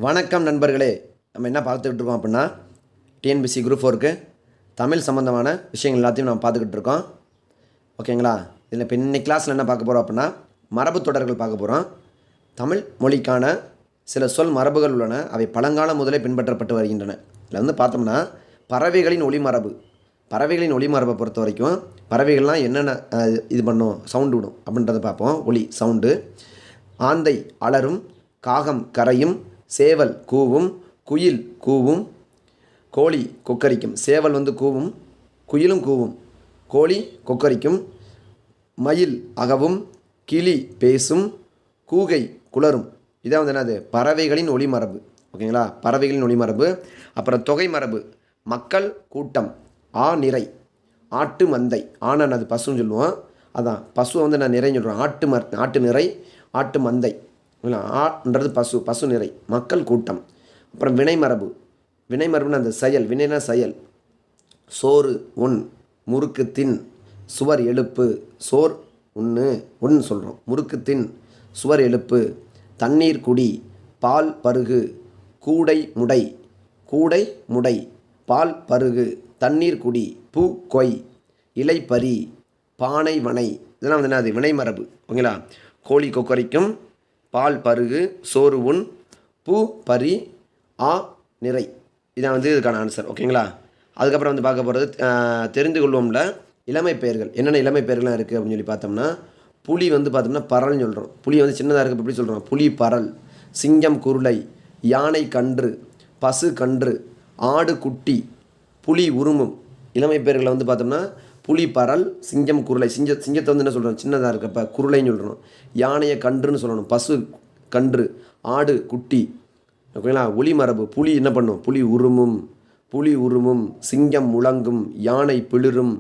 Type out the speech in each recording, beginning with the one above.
வணக்கம் நண்பர்களே. நம்ம என்ன பார்த்துக்கிட்டு இருக்கோம் அப்படின்னா, டிஎன்பிஎஸ்சி குரூப் 4க்கு தமிழ் சம்மந்தமான விஷயங்கள் எல்லாத்தையும் நம்ம பார்த்துக்கிட்டு இருக்கோம். ஓகேங்களா? இதில் இப்போ இன்னைக்கு கிளாஸில் என்ன பார்க்க போகிறோம் அப்படின்னா, மரபு தொடர்கள் பார்க்க போகிறோம். தமிழ் மொழிக்கான சில சொல் மரபுகள் உள்ளன. அவை பழங்காலம் முதலே பின்பற்றப்பட்டு வருகின்றன. இதில் வந்து பார்த்தோம்னா, பறவைகளின் ஒளிமரபு. பறவைகளின் ஒளிமரபை பொறுத்த வரைக்கும் பறவைகள்லாம் என்னென்ன இது பண்ணும், சவுண்டு விடும் அப்படின்றத பார்ப்போம். ஒளி சவுண்டு. ஆந்தை அலறும், காகம் கரையும், சேவல் கூவும், குயில் கூவும், கோழி கொக்கரிக்கும். சேவல் வந்து கூவும், குயிலும் கூவும், கோழி கொக்கரிக்கும், மயில் அகவும், கிளி பேசும், கூகை குளரும். இதான் வந்து என்னது, பறவைகளின் ஒளிமரபு. ஓகேங்களா? பறவைகளின் ஒளிமரபு. அப்புறம் தொகை மரபு. மக்கள் கூட்டம், ஆ நிறை, ஆட்டு மந்தை. ஆனா அது பசுன்னு சொல்லுவோம். அதான் பசுவை வந்து நான் நிறைன்னு சொல்கிறேன். ஆட்டு நிறை, ஆட்டு மந்தை. ஆன்றது பசு, பசு நிறை, மக்கள் கூட்டம். அப்புறம் வினைமரபு. வினைமரபுன்னு அந்த செயல், வினைனா செயல். சோறு உண், முறுக்கு தின், சுவர் எழுப்பு. சோர் உண்ணு சொல்கிறோம். முறுக்கு தின், சுவர் எழுப்பு. தண்ணீர் குடி, பால் பருகு, கூடை முடை. கூடை முடை, பால் பருகு, தண்ணீர் குடி, பூ கொய், இலை பறி, பானை வனை. இதெல்லாம் வந்து என்னது, வினைமரபு. ஓகேங்களா? கோழி கொக்கரிக்கும், பால் பருகு, சோறு உண், பூ பறி, ஆ நிறை. இதான் வந்து இதுக்கான ஆன்சர். ஓகேங்களா? அதுக்கப்புறம் வந்து பார்க்க போகிறது தெரிந்து கொள்வோம்ல இளமை பெயர்கள். என்னென்ன இளமை பெயர்கள்லாம் இருக்குது அப்படின்னு சொல்லி பார்த்தோம்னா, புலி வந்து பார்த்தோம்னா பரல்னு சொல்கிறோம். புலி வந்து சின்னதாக இருக்குது, எப்படி சொல்கிறோம்? புலி பரல். சிங்கம் குருளை, யானை கன்று, பசு கன்று, ஆடு குட்டி, புலி உருமும். இளமை பெயர்களை வந்து பார்த்தோம்னா புலி பரல், சிங்கம் குருளை. சிங்கத்தை வந்து என்ன சொல்கிறோம்? சின்னதாக இருக்கப்போ குருளைன்னு சொல்கிறோம். யானையை கன்றுன்னு சொல்லணும், பசு கன்று, ஆடு குட்டி. ஓகேங்களா? ஒளிமரபு. புலி என்ன பண்ணும்? புலி உருமும், சிங்கம் முழங்கும், யானை பிளிரும்,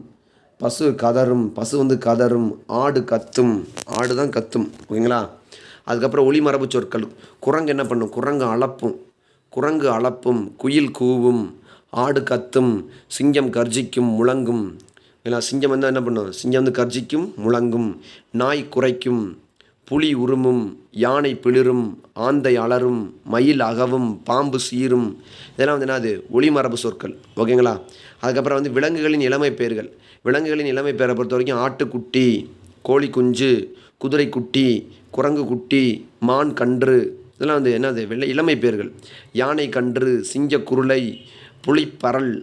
பசு கதரும், பசு வந்து கதரும், ஆடு கத்தும், ஆடு தான் கத்தும். ஓகேங்களா? அதுக்கப்புறம் ஒளிமரபு சொற்கள். குரங்கு என்ன பண்ணும்? குரங்கு அளப்பும், குயில் கூவும், ஆடு கத்தும், சிங்கம் கர்ஜிக்கும், முழங்கும். ஏன்னா சிங்கம் வந்து என்ன பண்ணும்? சிங்கம் வந்து கர்ஜிக்கும், முழங்கும். நாய் குரைக்கும், புலி உருமும், யானை பிளிரும், ஆந்தை அலரும், மயில் அகவும், பாம்பு சீரும். இதெல்லாம் வந்து என்னது, ஒளிமரபு சொற்கள். ஓகேங்களா? அதுக்கப்புறம் வந்து விலங்குகளின் இளமை பெயர்கள். விலங்குகளின் இளமை பெயரை பொறுத்த வரைக்கும் ஆட்டுக்குட்டி, கோழி குஞ்சு, குதிரை குட்டி, குரங்கு குட்டி, மான் கன்று. இதெல்லாம் வந்து என்னது, இளமை பெயர்கள். யானை கன்று, சிங்க குருளை, புலிப்பரல்,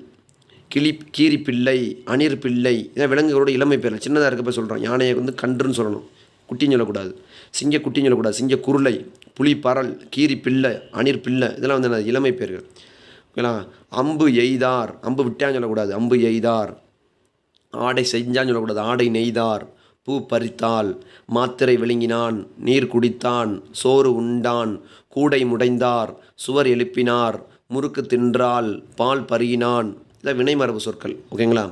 கீரி பிள்ளை, அணிர் பிள்ளை. இதான் விலங்குகளோட இளமை பெயர்கள். சின்னதாக இருக்கப்போ சொல்கிறோம். யானையை வந்து கன்றுன்னு சொல்லணும், குட்டின்னு சொல்லக்கூடாது. சிங்க குட்டின்னு சொல்லக்கூடாது. சிங்க குருளை, புலி பரல், கீரி பிள்ளை, அணிர் பிள்ளை. இதெல்லாம் வந்து இளமை பெயர்கள். ஓகேங்களா? அம்பு எய்தார், அம்பு விட்டான்னு சொல்லக்கூடாது, அம்பு எய்தார். ஆடை செஞ்சான்னு சொல்லக்கூடாது, ஆடை நெய்தார். பூ பறித்தால், மாத்திரை விழுங்கினான், நீர் குடித்தான், சோறு உண்டான், கூடை முடைந்தார், சுவர் எழுப்பினார், முறுக்கு தின்றால், பால் பருகினான். இதான் வினைமரபு சொற்கள். ஓகேங்களா?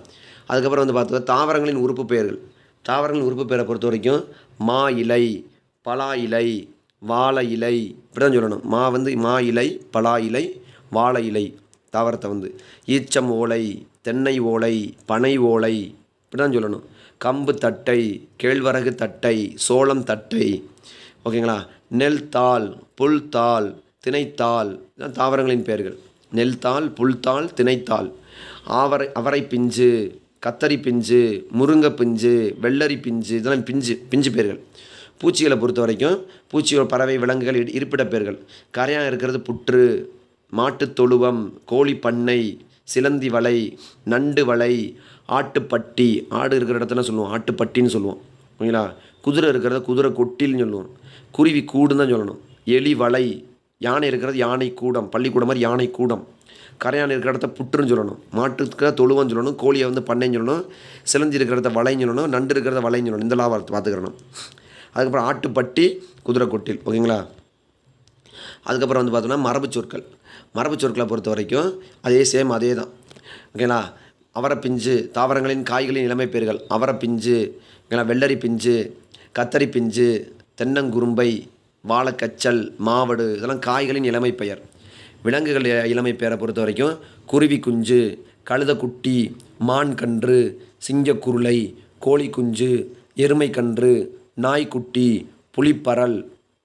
அதுக்கப்புறம் வந்து பார்த்தா தாவரங்களின் உறுப்பு பெயர்கள். தாவரங்களின் உறுப்பு பெயரை பொறுத்த வரைக்கும் மா இலை, பலா இலை, வாழை இலை. இப்படி தான் சொல்லணும். மா இலை, பலா இலை, வாழை இலை. தாவரத்தை வந்து ஈச்சம் ஓலை, தென்னை ஓலை, பனை ஓலை. இப்படி தான் சொல்லணும். கம்பு தட்டை, கேழ்வரகு தட்டை, சோளம் தட்டை. ஓகேங்களா? நெல் தாள், புல் தாள், திணைத்தாள். இதுதான் தாவரங்களின் பெயர்கள். நெல் தாள், புல் தாள், திணைத்தாள். அவரை பிஞ்சு, கத்தரி பிஞ்சு, முருங்கை பிஞ்சு, வெள்ளரி பிஞ்சு. இதெல்லாம் பிஞ்சு பெயர்கள். பூச்சிகளை பொறுத்த வரைக்கும் பூச்சிகள், பறவை, விலங்குகள் இருப்பிட பெயர்கள். கரையான் இருக்கிறது புற்று, மாட்டுத் தொழுவம், கோழி பண்ணை, சிலந்தி வலை, நண்டு வலை, ஆட்டுப்பட்டி. ஆடு இருக்கிற இடத்துல சொல்லுவோம் ஆட்டுப்பட்டின்னு சொல்லுவோம். ஓகேங்களா? குதிரை இருக்கிறத குதிரை கொட்டில்னு சொல்லுவோம். குருவி கூடுன்னு தான் சொல்லணும். எலி வலை. யானை இருக்கிறது யானை கூடம், பள்ளிக்கூடம் மாதிரி யானை கூடம். கரையான் இருக்கிற இடத்த புற்றுன்னு சொல்லணும். மாட்டுக்கு தொழுவன்னு சொல்லணும். கோழியை வந்து பண்ணைன்னு சொல்லணும். சிலந்தி இருக்கிறத வலைன்னு சொல்லணும். நண்டு இருக்கிறத வலைன்னு சொல்லணும். இந்த லாபத்தை பார்த்துக்கிறணும். அதுக்கப்புறம் ஆட்டுப்பட்டி, குதிரை கொட்டில். ஓகேங்களா? அதுக்கப்புறம் வந்து பார்த்தோம்னா மரபு சொற்கள். மரபு சொற்களை பொறுத்த வரைக்கும் அதே தான். ஓகேங்களா? அவரைப்பிஞ்சு. தாவரங்களின் காய்களின் இளமை பெயர்கள். அவரைப்பிஞ்சு, ஓகேங்களா? வெள்ளரி பிஞ்சு, கத்தரி பிஞ்சு, தென்னங்குரும்பை, வாழைக்கச்சல், மாவடு. இதெல்லாம் காய்களின் இளமை பெயர். விலங்குகள் இளமை பெயரை பொறுத்த வரைக்கும் குருவி குஞ்சு, கழுத குட்டி, மான் கன்று, சிங்கக்குருளை, கோழி குஞ்சு, எருமை கன்று, நாய்க்குட்டி, புலிப்பரல்.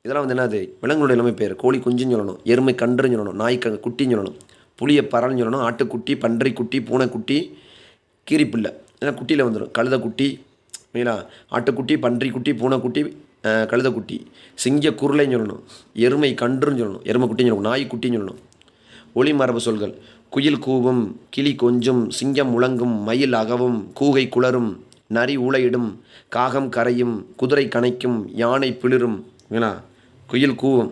இதெல்லாம் வந்து என்னது விலங்குடைய இளமை பேர். கோழி குஞ்சுன்னு சொல்லணும், எருமை கன்றுன்னு சொல்லணும், நாய் குட்டின்னு சொல்லணும், புளியை பறன்னு சொல்லணும், ஆட்டுக்குட்டி, பன்றி குட்டி, பூனைக்குட்டி, கீரிப்பிள்ளை ஏன்னா குட்டியில் வந்துடும், கழுதைக்குட்டி ஓகேங்களா, ஆட்டுக்குட்டி, பன்றி குட்டி, பூனைக்குட்டி, கழுதைக்குட்டி, சிங்க குருளைன்னு சொல்லணும், எருமை கன்றுன்னு சொல்லணும், எருமை குட்டின்னு சொல்லணும், நாய் குட்டின்னு சொல்லணும். ஒளி மரபு சொல்கள்: குயில் கூவும், கிளி கொஞ்சும், சிங்கம் முழங்கும், மயில் அகவும், கூகை குளரும், நரி ஊளையிடும், காகம் கரையும், குதிரை கனைக்கும், யானை பிளிரும். ஓகேங்களா, குயில் கூவும்.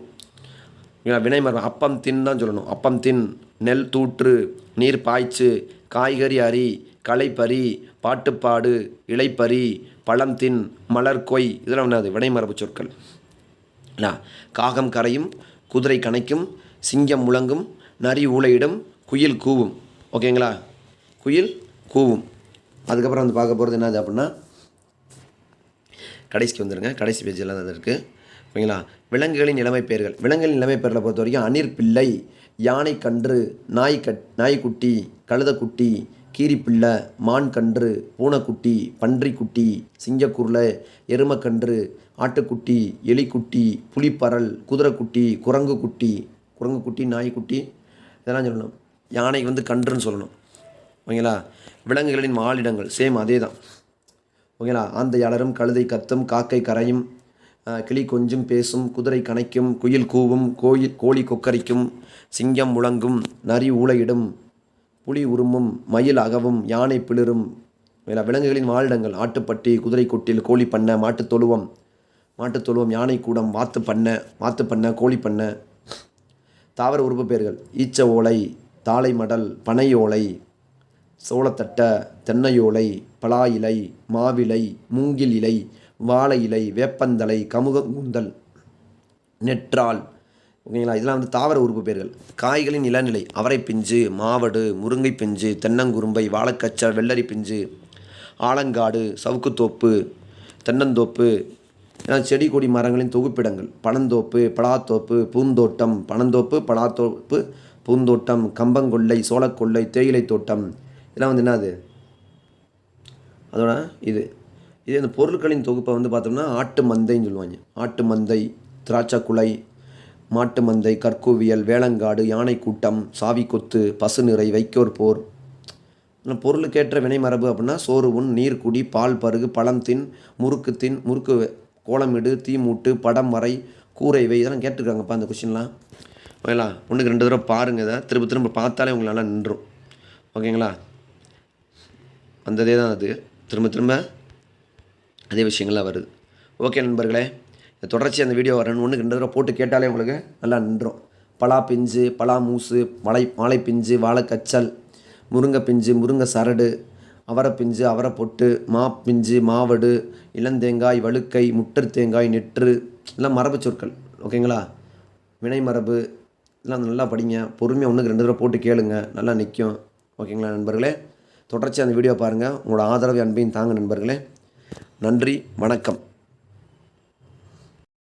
ஓகேங்களா, வினை மரபு அப்பம் தின் தான் சொல்லணும், அப்பம் தின், நெல் தூற்று, நீர் பாய்ச்சு, காய்கறி அரி, களை பறி, பாட்டுப்பாடு, இலைப்பறி, பழம் தின், மலர் கொய். இதெல்லாம் என்னது வினை மரபு சொற்கள். காகம் கரையும், குதிரை கனைக்கும், சிங்கம் முழங்கும், நரி ஊளையிடும், குயில் கூவும். ஓகேங்களா, குயில் கூவும். அதுக்கப்புறம் வந்து பார்க்க போகிறது என்னது அப்படின்னா கடைசிக்கு வந்துடுங்க, கடைசி பேஜெல்லாம் அது இருக்குது. ஓகேங்களா, விலங்குகளின் இளமை பெயர்கள். விலங்குகளின் இளமை பெயர்களை பொறுத்த வரைக்கும் அணிற்பிள்ளை, யானை கன்று, நாய்க்குட்டி, கழுதைக்குட்டி, கீரிப்பிள்ளை, மான் கன்று, பூனைக்குட்டி, பன்றிக்குட்டி, சிங்கக்குருளை, எருமக்கன்று, ஆட்டுக்குட்டி, எலிக்குட்டி, புலிப்பரல், குதிரைக்குட்டி, குரங்குக்குட்டி, நாய்க்குட்டி இதெல்லாம் சொல்லணும். யானை வந்து கன்றுன்னு சொல்லணும். ஓகேங்களா, விலங்குகளின் வாழிடங்கள் சேம் அதே தான். ஓகேங்களா, ஆந்தையாளரும், கழுதை கத்தும், காக்கை கரையும், கிளி கொஞ்சும் பேசும், குதிரை கனைக்கும், குயில் கூவும், கோழி கொக்கரிக்கும், சிங்கம் முழங்கும், நரி ஊளையிடும், புலி உருமும், மயில் அகவும், யானை பிளிரும். விலங்குகளின் வாழிடங்கள் ஆட்டுப்பட்டி, குதிரை கொட்டில், கோழி பண்ணை, மாட்டுத்தொழுவம், யானை கூடம், வாத்து பண்ணை, கோழி பண்ணை. தாவர உறுப்பு பெயர்கள்: ஈச்ச ஓலை, தாழை மடல், பனை ஓலை, சோளத்தட்டை, தென்னையோலை, பலா இலை, மாவிலை, மூங்கில் இலை, வாழை இலை, வேப்பந்தலை, கமுகங்குந்தல், நெற்றால். ஓகேங்களா, இதெல்லாம் வந்து தாவர உறுப்பு பெயர்கள். காய்களின் இளநிலை: அவரை பிஞ்சு, மாவடு, முருங்கை பிஞ்சு, தென்னங்குரும்பை, வாழைக்கச்சல், வெள்ளரி பிஞ்சு, ஆலங்காடு, சவுக்குத்தோப்பு, தென்னந்தோப்பு. இதெல்லாம் செடி கொடி மரங்களின் தொகுப்பிடங்கள்: பனந்தோப்பு, பலாத்தோப்பு, பூந்தோட்டம், பனந்தோப்பு, பலாத்தோப்பு, பூந்தோட்டம், கம்பங்கொல்லை, சோளக்கொல்லை, தேயிலை தோட்டம். இதெல்லாம் வந்து என்னது அதோட இதே இந்த பொருட்களின் தொகுப்பை வந்து பார்த்தோம்னா ஆட்டு மந்தைன்னு சொல்லுவாங்க. ஆட்டு மந்தை, திராட்சைக்குலை, மாட்டு மந்தை, கற்கோவியல், வேளங்காடு, யானை கூட்டம், சாவி கொத்து, பசு நிறை, வைக்கோர் போர். பொருளுக்கேற்ற வினை மரபு அப்படின்னா சோறு உண், நீர் குடி, பால் பருகு, பழம் தின், முறுக்கு கோலமிடு, தீமூட்டு, படம் வரை, கூரை வை. இதெல்லாம் கேட்டிருக்காங்கப்பா அந்த கொஷின்லாம். ஓகேங்களா, ஒன்றுக்கு 2 தடவை பாருங்கள், இதை திரும்ப பார்த்தாலே உங்களால் நின்றும். ஓகேங்களா, அந்ததே தான் அது, திரும்ப அதே விஷயங்கள்லாம் வருது. ஓகே நண்பர்களே, தொடர்ச்சி அந்த வீடியோ வரணும். 1க்கு 2 தடவை போட்டு கேட்டாலே உங்களுக்கு நல்லா நின்றும். பலா பிஞ்சு, பலா மூசு, வாழை பிஞ்சு, வாழைக்கச்சல், முருங்கை பிஞ்சு, முருங்கை சரடு, அவரை பிஞ்சு, அவரை பொட்டு, மா பிஞ்சு, மாவடு, இளந்தேங்காய், வழுக்கை, முட்டர் தேங்காய், நெற்று. எல்லாம் மரபு சொற்கள். ஓகேங்களா, வினை மரபு எல்லாம் நல்லா படிங்க, பொறுமையாக 1க்கு 2 தடவை போட்டு கேளுங்க, நல்லா நிற்கும். ஓகேங்களா நண்பர்களே, தொடர்ச்சி அந்த வீடியோ பாருங்கள். உங்களோட ஆதரவு அன்பையும் தாங்க நண்பர்களே. நன்றி, வணக்கம்.